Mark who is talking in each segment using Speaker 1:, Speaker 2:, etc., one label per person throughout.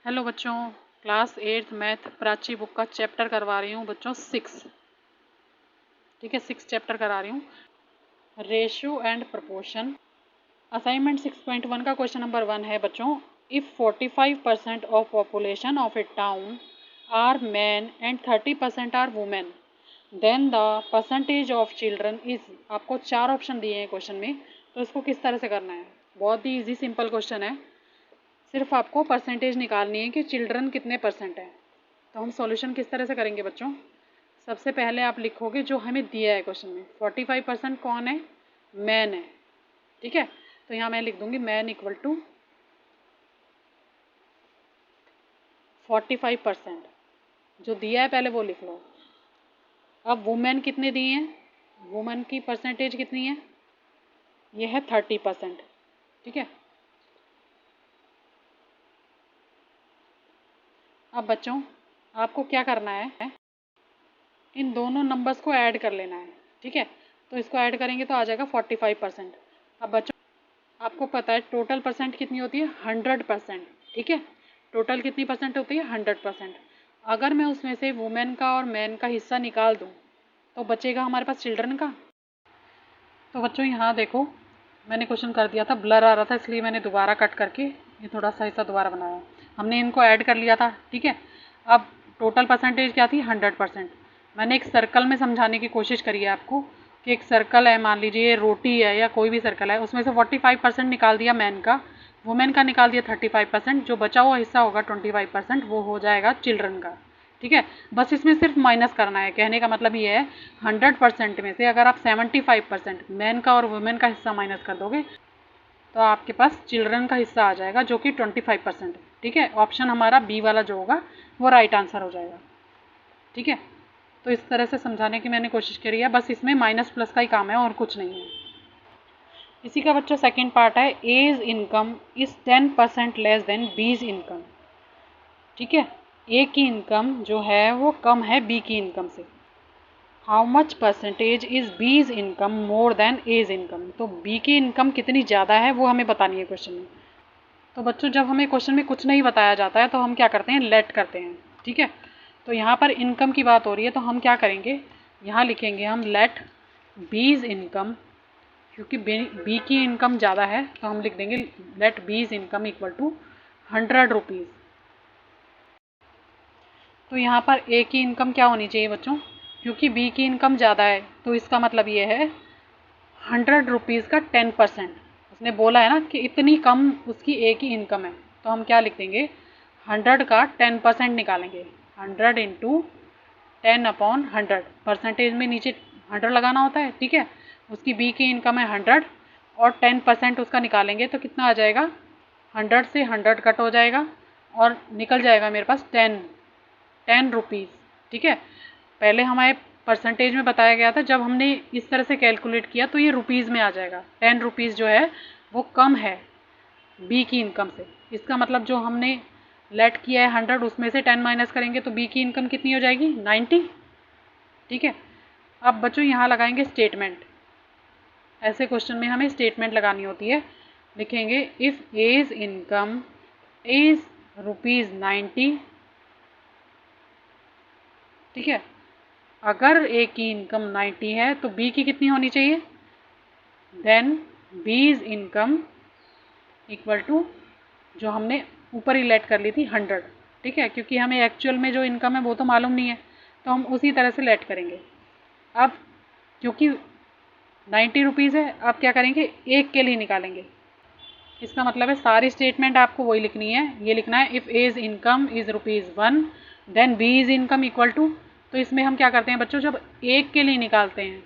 Speaker 1: Hello बच्चों, class 8th math Prachi book का chapter करवा रही हूँ बच्चों 6। ठीक है, 6 चैप्टर करा रही हूँ। Ratio and proportion. असाइनमेंट 6.1 का क्वेश्चन नंबर 1 है बच्चों, if 45% of population of a town are man and 30% are women then the percentage of children is. आपको 4 ऑप्शन दिए हैं क्वेश्चन में, तो इसको किस तरह से करना है। बहुत ही ईजी सिंपल क्वेश्चन है, सिर्फ आपको परसेंटेज निकालनी है कि चिल्ड्रन कितने परसेंट है। तो हम सॉल्यूशन किस तरह से करेंगे बच्चों। सबसे पहले आप लिखोगे जो हमें दिया है क्वेश्चन में, 45% कौन है, मैन है। ठीक है, तो यहाँ मैं लिख दूंगी मैन इक्वल टू 45%, जो दिया है पहले वो लिख लो। अब वुमेन कितने दिए हैं, वुमेन की परसेंटेज कितनी है, ये है 30%। ठीक है, अब बच्चों आपको क्या करना है, इन दोनों नंबर्स को ऐड कर लेना है। ठीक है, तो इसको ऐड करेंगे तो आ जाएगा 45%। अब बच्चों आपको पता है टोटल परसेंट कितनी होती है, 100%। ठीक है, टोटल कितनी परसेंट होती है, 100%। अगर मैं उसमें से वुमेन का और मैन का हिस्सा निकाल दूँ तो बचेगा हमारे पास चिल्ड्रन का। तो बच्चों यहाँ देखो, मैंने क्वेश्चन कर दिया था, ब्लर आ रहा था इसलिए मैंने दोबारा कट करके ये थोड़ा सा हिस्सा दोबारा बनाया। हमने इनको ऐड कर लिया था। ठीक है, अब टोटल परसेंटेज क्या थी, 100%। मैंने एक सर्कल में समझाने की कोशिश करी है आपको कि एक सर्कल है, मान लीजिए रोटी है या कोई भी सर्कल है, उसमें से 45% निकाल दिया मैन का, वुमेन का निकाल दिया 35%, जो बचा हुआ हिस्सा होगा 25% वो हो जाएगा चिल्ड्रन का। ठीक है, बस इसमें सिर्फ माइनस करना है। कहने का मतलब ये है 100% में से अगर आप 75% मैन का और वुमेन का हिस्सा माइनस कर दोगे तो आपके पास चिल्ड्रन का हिस्सा आ जाएगा जो कि 25%। ठीक है, ऑप्शन हमारा बी वाला जो होगा वो राइट आंसर हो जाएगा। ठीक है, तो इस तरह से समझाने की मैंने कोशिश करी है, बस इसमें माइनस प्लस का ही काम है और कुछ नहीं है। इसी का बच्चों सेकेंड पार्ट है, A's income is 10% less than B's income. ठीक है, ए की इनकम जो है वो कम है बी की इनकम से। How much percentage is B's income more than A's income. तो बी की इनकम कितनी ज़्यादा है वो हमें बतानी है क्वेश्चन में। तो बच्चों जब हमें क्वेश्चन में कुछ नहीं बताया जाता है तो हम क्या करते हैं, लेट करते हैं। ठीक है, तो यहाँ पर इनकम की बात हो रही है तो हम क्या करेंगे, यहाँ लिखेंगे हम लेट बीज इनकम, क्योंकि बी की इनकम ज़्यादा है तो हम लिख देंगे लेट बीज इनकम इक्वल टू 100 रुपीज़। तो यहाँ पर ए की इनकम क्या होनी चाहिए बच्चों, क्योंकि बी की इनकम ज़्यादा है तो इसका मतलब ये है 100 रुपीज़ का 10%। उसने बोला है ना कि इतनी कम उसकी ए की इनकम है, तो हम क्या लिख देंगे, 100 का 10% निकालेंगे। 100 इंटू 10/100, परसेंटेज में नीचे 100 लगाना होता है। ठीक है, उसकी बी की इनकम है 100 और 10% उसका निकालेंगे तो कितना आ जाएगा, 100 से 100 कट हो जाएगा और निकल जाएगा मेरे पास 10 रुपीज़। ठीक है, पहले हमारे परसेंटेज में बताया गया था, जब हमने इस तरह से कैलकुलेट किया तो ये रुपीज़ में आ जाएगा। 10 रुपीज़ जो है वो कम है बी की इनकम से। इसका मतलब जो हमने लेट किया है 100, उसमें से 10 माइनस करेंगे तो बी की इनकम कितनी हो जाएगी, 90। ठीक है, अब बच्चों यहाँ लगाएंगे स्टेटमेंट। ऐसे क्वेश्चन में हमें स्टेटमेंट लगानी होती है। लिखेंगे इफ़ एज इनकम इज़ ₹90। ठीक है, अगर ए की इनकम 90 है तो बी की कितनी होनी चाहिए, then B's income equal to जो हमने ऊपर ही लेट कर ली थी 100। ठीक है, क्योंकि हमें एक्चुअल में जो इनकम है वो तो मालूम नहीं है तो हम उसी तरह से लेट करेंगे। अब क्योंकि 90 रुपीज़ है, अब क्या करेंगे, एक के लिए निकालेंगे। इसका मतलब है सारी स्टेटमेंट आपको वही लिखनी है। ये लिखना है if A's income is ₹1 then B is income equal to. तो इसमें हम क्या करते हैं बच्चों, जब एक के लिए निकालते हैं,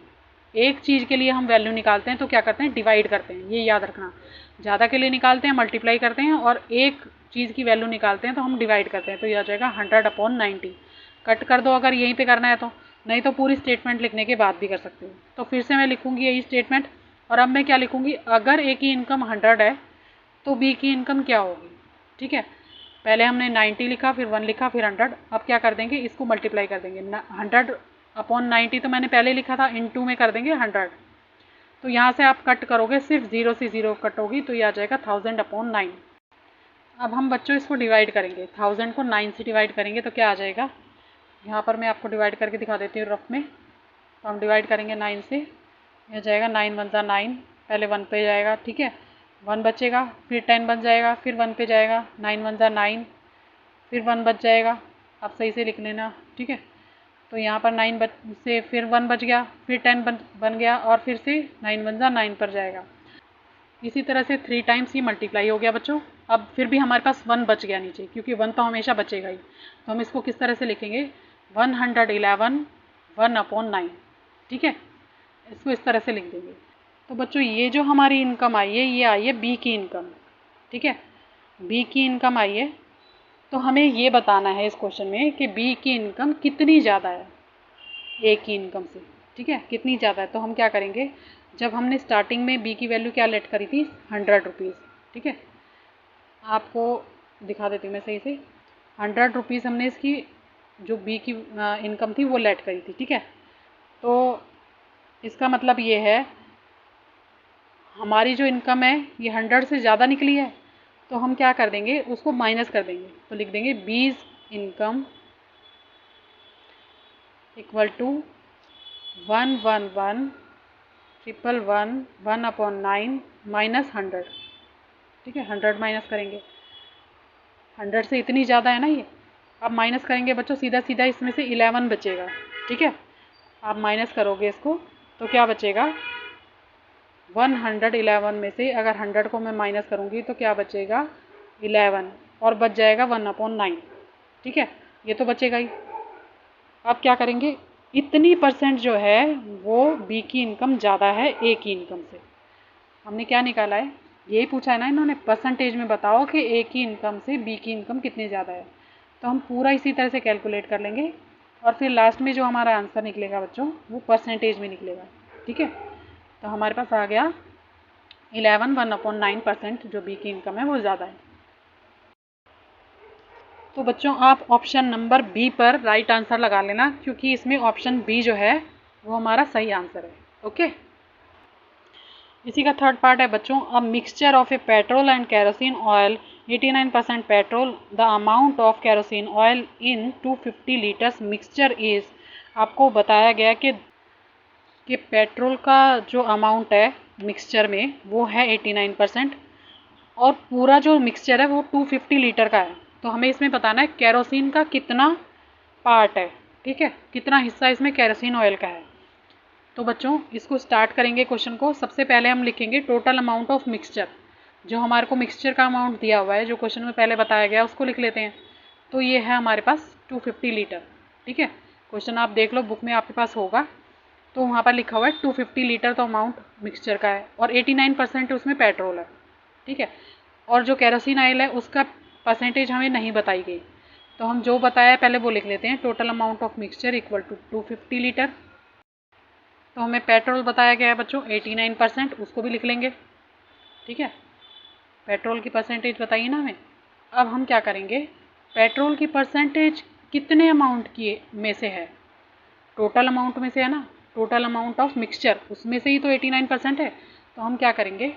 Speaker 1: एक चीज़ के लिए हम वैल्यू निकालते हैं तो क्या करते हैं, डिवाइड करते हैं। ये याद रखना, ज़्यादा के लिए निकालते हैं मल्टीप्लाई करते हैं और एक चीज़ की वैल्यू निकालते हैं तो हम डिवाइड करते हैं। तो ये आ जाएगा 100/90। कट कर दो अगर यहीं पे करना है तो, नहीं तो पूरी स्टेटमेंट लिखने के बाद भी कर सकते हो। तो फिर से मैं लिखूँगी यही स्टेटमेंट, और अब मैं क्या लिखूँगी, अगर ए की इनकम 100 है तो बी की इनकम क्या होगी। ठीक है, पहले हमने 90 लिखा, फिर 1 लिखा, फिर 100। अब क्या कर देंगे, इसको मल्टीप्लाई कर देंगे। 100/90 तो मैंने पहले लिखा था, इन 2 में कर देंगे 100। तो यहाँ से आप कट करोगे, सिर्फ 0 से 0 कट होगी तो ये आ जाएगा 1000/9। अब हम बच्चों इसको डिवाइड करेंगे, 1000 को 9 से डिवाइड करेंगे तो क्या आ जाएगा, यहाँ पर मैं आपको डिवाइड करके दिखा देती हूँ रफ में। तो हम डिवाइड करेंगे 9 से, यह जाएगा 9 1 जा 9, पहले 1 पे जाएगा, ठीक है, 1 बचेगा, फिर 10 बच जाएगा, फिर 1 पे जाएगा, 9 1 जा 9, फिर 1 बच जाएगा। आप सही से लिख लेना, ठीक है। तो यहाँ पर 9 से फिर 1 बच गया, फिर 10 बन गया, और फिर से 9 1 जा 9 पर जाएगा। इसी तरह से 3 टाइम्स ही मल्टीप्लाई हो गया बच्चों। अब फिर भी हमारे पास 1 बच गया नीचे, क्योंकि 1 तो हमेशा बचेगा ही। तो हम इसको किस तरह से लिखेंगे, 111 1/9, ठीक है, इसको इस तरह से लिख देंगे। तो बच्चों ये जो हमारी इनकम आई है, ये आई है बी की इनकम, ठीक है, बी की इनकम आई है। तो हमें ये बताना है इस क्वेश्चन में कि बी की इनकम कितनी ज़्यादा है ए की इनकम से, ठीक है, कितनी ज़्यादा है। तो हम क्या करेंगे, जब हमने स्टार्टिंग में बी की वैल्यू क्या लेट करी थी, 100 रुपीज़, ठीक है, आपको दिखा देती हूँ मैं सही से। 100 रुपीज़ हमने इसकी जो बी की इनकम थी वो लेट करी थी, ठीक है। तो इसका मतलब ये है हमारी जो इनकम है ये 100 से ज़्यादा निकली है। तो हम क्या कर देंगे, उसको माइनस कर देंगे। तो लिख देंगे बीज इनकम इक्वल टू 111,111/9 माइनस 100, ठीक है, 100 माइनस करेंगे, 100 से इतनी ज़्यादा है ना ये। अब माइनस करेंगे बच्चों, सीधा सीधा इसमें से 11 बचेगा, ठीक है। आप माइनस करोगे इसको तो क्या बचेगा, 111 में से अगर 100 को मैं माइनस करूँगी तो क्या बचेगा, 11, और बच जाएगा 1/9, ठीक है, ये तो बचेगा ही। अब क्या करेंगे, इतनी परसेंट जो है वो बी की इनकम ज़्यादा है ए की इनकम से। हमने क्या निकाला है, यही पूछा है ना इन्होंने, परसेंटेज में बताओ कि ए की इनकम से बी की इनकम कितनी ज़्यादा है। तो हम पूरा इसी तरह से कैलकुलेट कर लेंगे, और फिर लास्ट में जो हमारा आंसर निकलेगा बच्चों वो परसेंटेज में निकलेगा, ठीक है। तो हमारे पास आ गया 11 1/9% जो बी की इनकम है वो ज़्यादा है। तो बच्चों आप ऑप्शन नंबर बी पर राइट आंसर लगा लेना, क्योंकि इसमें ऑप्शन बी जो है वो हमारा सही आंसर है, ओके। इसी का थर्ड पार्ट है बच्चों, a mixture of A petrol and kerosene oil 89% petrol, the amount of kerosene oil in 250 litres mixture is. आपको बताया गया कि पेट्रोल का जो अमाउंट है मिक्सचर में वो है 89%, और पूरा जो मिक्सचर है वो 250 लीटर का है। तो हमें इसमें बताना है केरोसिन का कितना पार्ट है, ठीक है, कितना हिस्सा इसमें केरोसिन ऑयल का है। तो बच्चों इसको स्टार्ट करेंगे क्वेश्चन को। सबसे पहले हम लिखेंगे टोटल अमाउंट ऑफ मिक्सचर, जो हमारे को मिक्सचर का अमाउंट दिया हुआ है जो क्वेश्चन में पहले बताया गया उसको लिख लेते हैं। तो ये है हमारे पास 250 लीटर, ठीक है, क्वेश्चन आप देख लो बुक में आपके पास होगा, तो वहाँ पर लिखा हुआ है 250 लीटर तो अमाउंट मिक्सचर का है, और 89% उसमें पेट्रोल है, ठीक है, और जो केरोसिन ऑयल है उसका परसेंटेज हमें नहीं बताई गई। तो हम जो बताया पहले वो लिख लेते हैं, total amount of mixture equal to 250 litre. तो हमें पेट्रोल बताया गया है बच्चों 89%, उसको भी लिख लेंगे, ठीक है, पेट्रोल की परसेंटेज बताइए ना हमें। अब हम क्या करेंगे, पेट्रोल की परसेंटेज कितने अमाउंट की में से है, टोटल अमाउंट में से है ना, टोटल अमाउंट ऑफ मिक्सचर उसमें से ही तो 89% है। तो हम क्या करेंगे,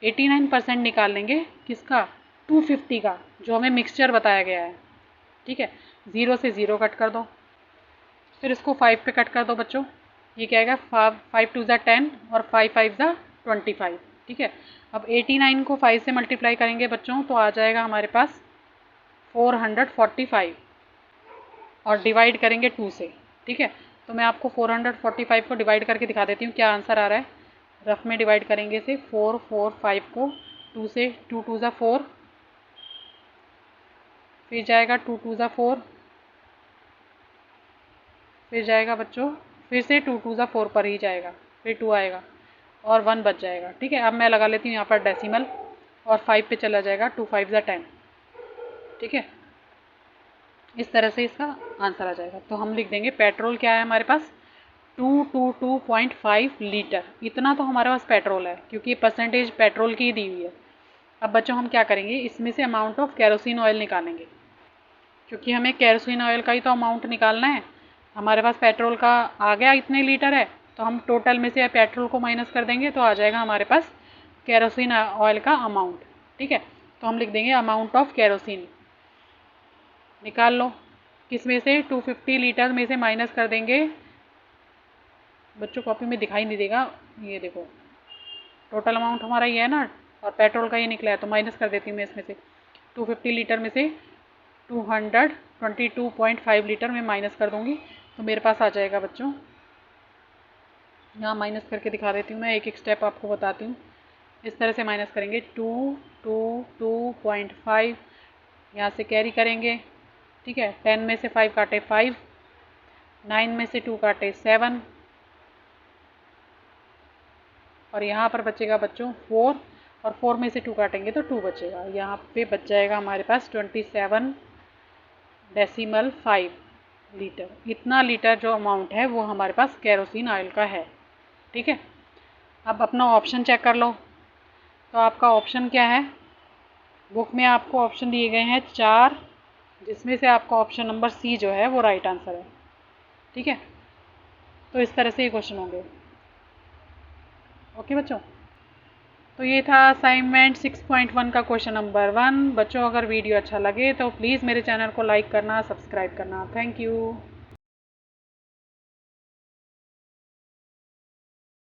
Speaker 1: 89% निकाल लेंगे किसका, 250 का, जो हमें मिक्सचर बताया गया है, ठीक है। 0 से 0 कट कर दो, फिर इसको 5 पे कट कर दो बच्चों, ये क्या आएगा, 5 2 ज़ा 10 और 5 5 ज़ा 25, ठीक है। अब 89 को 5 से मल्टीप्लाई करेंगे बच्चों तो आ जाएगा हमारे पास 445, और डिवाइड करेंगे 2 से, ठीक है। तो मैं आपको 445 को डिवाइड करके दिखा देती हूँ क्या आंसर आ रहा है। रफ में डिवाइड करेंगे इसे, 4 4 5 को 2 से, 2 2 ज़ा 4, फिर जाएगा 2 2 ज़ा 4, फिर जाएगा बच्चों, फिर से 2 2 ज़ा 4 पर ही जाएगा, फिर 2 आएगा और 1 बच जाएगा, ठीक है। अब मैं लगा लेती हूँ यहाँ पर डेसिमल, और 5 पे चला जाएगा, 2 5 ज़ा 10, ठीक है। इस तरह से इसका आंसर आ जाएगा। तो हम लिख देंगे पेट्रोल क्या है हमारे पास, 222.5 लीटर, इतना तो हमारे पास पेट्रोल है, क्योंकि परसेंटेज पेट्रोल की ही दी हुई है। अब बच्चों हम क्या करेंगे, इसमें से अमाउंट ऑफ केरोसिन ऑयल निकालेंगे, क्योंकि हमें केरोसिन ऑयल का ही तो अमाउंट निकालना है। हमारे पास पेट्रोल का आ गया इतने लीटर है, तो हम टोटल में से पेट्रोल को माइनस कर देंगे तो आ जाएगा हमारे पास केरोसिन ऑयल का अमाउंट, ठीक है। तो हम लिख देंगे अमाउंट ऑफ केरोसिन। निकाल लो, किस में से 250 लीटर में से माइनस कर देंगे, बच्चों कॉपी में दिखाई नहीं देगा, ये देखो टोटल अमाउंट हमारा ये है ना, और पेट्रोल का ये निकला है, तो माइनस कर देती हूँ मैं इसमें से 250 लीटर में से 222.5 लीटर में माइनस कर दूंगी, तो मेरे पास आ जाएगा बच्चों, यहाँ माइनस करके दिखा देती हूँ मैं, एक एक स्टेप आपको बताती हूँ। इस तरह से माइनस करेंगे 222.5, यहाँ से कैरी करेंगे, ठीक है। 10 में से 5 काटे 5, 9 में से 2 काटे 7, और यहाँ पर बचेगा बच्चों 4, और 4 में से 2 काटेंगे तो 2 बचेगा। यहाँ पे बच जाएगा हमारे पास 27.5 लीटर। इतना लीटर जो अमाउंट है वो हमारे पास केरोसिन ऑयल का है, ठीक है। अब अपना ऑप्शन चेक कर लो, तो आपका ऑप्शन क्या है, बुक में आपको ऑप्शन दिए गए हैं 4, जिसमें से आपका ऑप्शन नंबर सी जो है वो राइट आंसर है, ठीक है। तो इस तरह से ये क्वेश्चन होंगे। ओके बच्चों, तो ये था असाइनमेंट 6.1 का क्वेश्चन नंबर 1। बच्चों अगर वीडियो अच्छा लगे तो प्लीज़ मेरे चैनल को लाइक करना, सब्सक्राइब करना। Thank you.